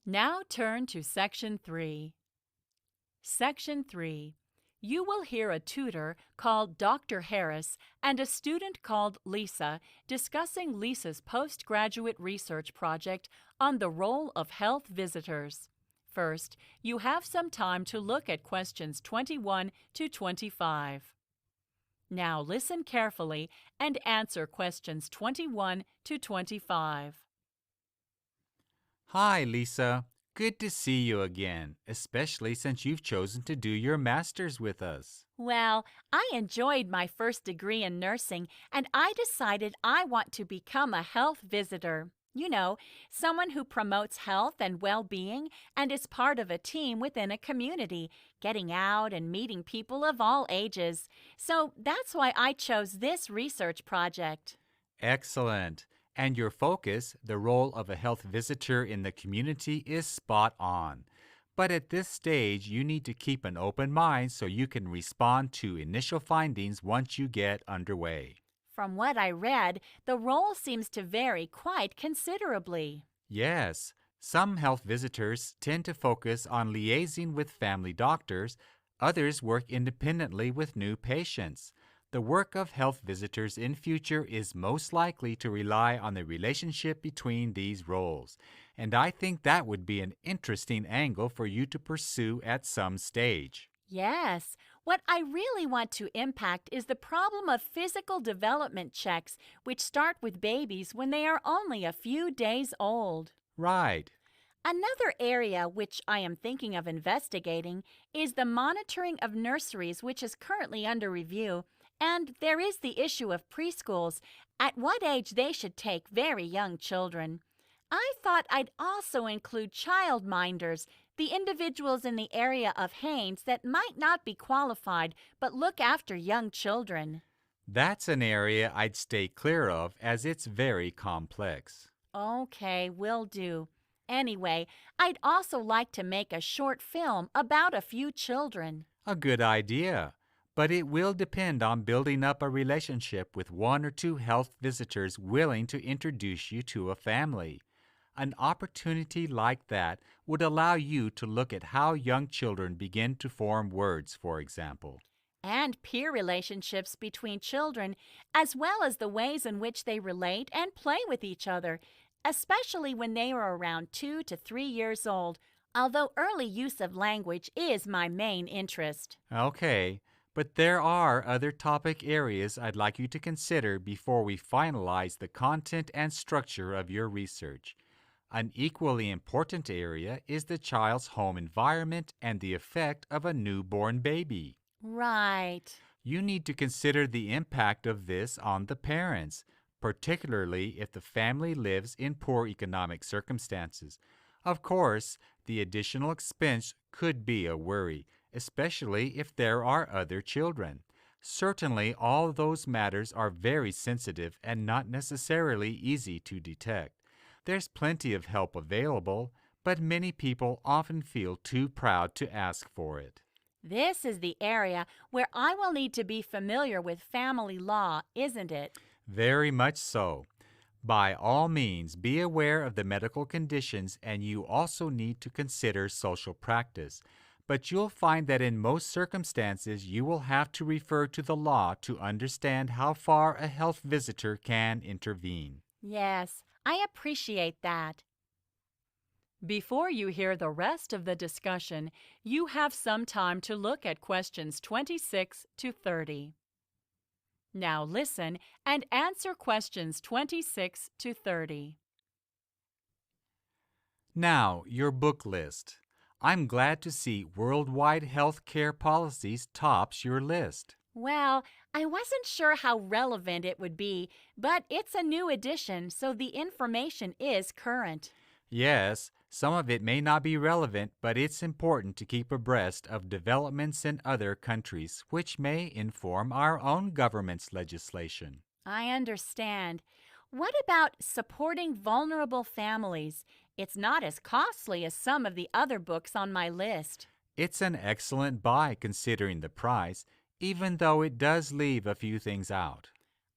Now turn to Section 3. Section 3. You will hear a tutor called Dr. Harris and a student called Lisa discussing Lisa's postgraduate research project on the role of health visitors. First, you have some time to look at questions 21 to 25. Now listen carefully and answer questions 21 to 25. Hi, Lisa. Good to see you again, especially since you've chosen to do your master's with us. Well, I enjoyed my first degree in nursing, and I decided I want to become a health visitor. You know, someone who promotes health and well-being and is part of a team within a community, getting out and meeting people of all ages. So that's why I chose this research project. Excellent. And your focus, the role of a health visitor in the community, is spot on. But at this stage, you need to keep an open mind so you can respond to initial findings once you get underway. From what I read, the role seems to vary quite considerably. Yes, some health visitors tend to focus on liaising with family doctors, others work independently with new patients. The work of health visitors in future is most likely to rely on the relationship between these roles, and I think that would be an interesting angle for you to pursue at some stage. Yes, what I really want to impact is the problem of physical development checks, which start with babies when they are only a few days old. Right. Another area which I am thinking of investigating is the monitoring of nurseries, which is currently under review, and there is the issue of preschools, at what age they should take very young children. I thought I'd also include childminders, the individuals in the area of Haines that might not be qualified but look after young children. That's an area I'd stay clear of as it's very complex. Okay, will do. Anyway, I'd also like to make a short film about a few children. A good idea. But it will depend on building up a relationship with one or two health visitors willing to introduce you to a family. An opportunity like that would allow you to look at how young children begin to form words, for example. And peer relationships between children, as well as the ways in which they relate and play with each other, especially when they are around 2 to 3 years old, although early use of language is my main interest. Okay, but there are other topic areas I'd like you to consider before we finalize the content and structure of your research. An equally important area is the child's home environment and the effect of a newborn baby. Right. You need to consider the impact of this on the parents, particularly if the family lives in poor economic circumstances. Of course, the additional expense could be a worry, especially if there are other children. Certainly, all those matters are very sensitive and not necessarily easy to detect. There's plenty of help available, but many people often feel too proud to ask for it. This is the area where I will need to be familiar with family law, isn't it? Very much so. By all means, be aware of the medical conditions, and you also need to consider social practice. But you'll find that in most circumstances, you will have to refer to the law to understand how far a health visitor can intervene. Yes, I appreciate that. Before you hear the rest of the discussion, you have some time to look at questions 26 to 30. Now listen and answer questions 26 to 30. Now, your book list. I'm glad to see worldwide health care policies tops your list. Well, I wasn't sure how relevant it would be, but it's a new edition, so the information is current. Yes, some of it may not be relevant, but it's important to keep abreast of developments in other countries, which may inform our own government's legislation. I understand. What about supporting vulnerable families? It's not as costly as some of the other books on my list. It's an excellent buy considering the price, even though it does leave a few things out.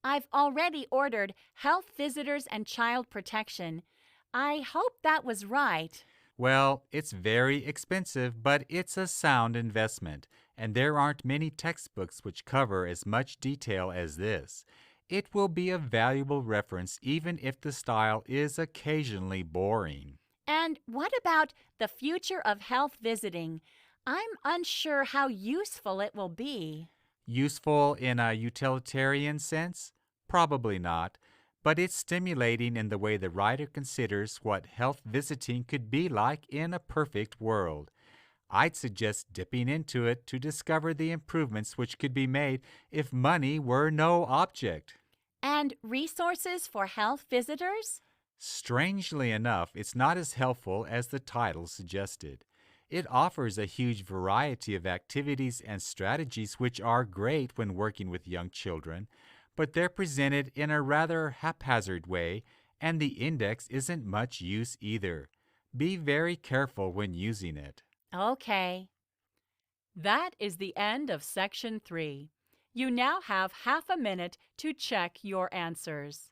I've already ordered Health Visitors and Child Protection. I hope that was right. Well, it's very expensive, but it's a sound investment, and there aren't many textbooks which cover as much detail as this. It will be a valuable reference even if the style is occasionally boring. And what about the future of health visiting? I'm unsure how useful it will be. Useful in a utilitarian sense? Probably not, but it's stimulating in the way the writer considers what health visiting could be like in a perfect world. I'd suggest dipping into it to discover the improvements which could be made if money were no object. And resources for health visitors? Strangely enough, it's not as helpful as the title suggested. It offers a huge variety of activities and strategies which are great when working with young children, but they're presented in a rather haphazard way, and the index isn't much use either. Be very careful when using it. Okay. That is the end of Section 3. You now have half a minute to check your answers.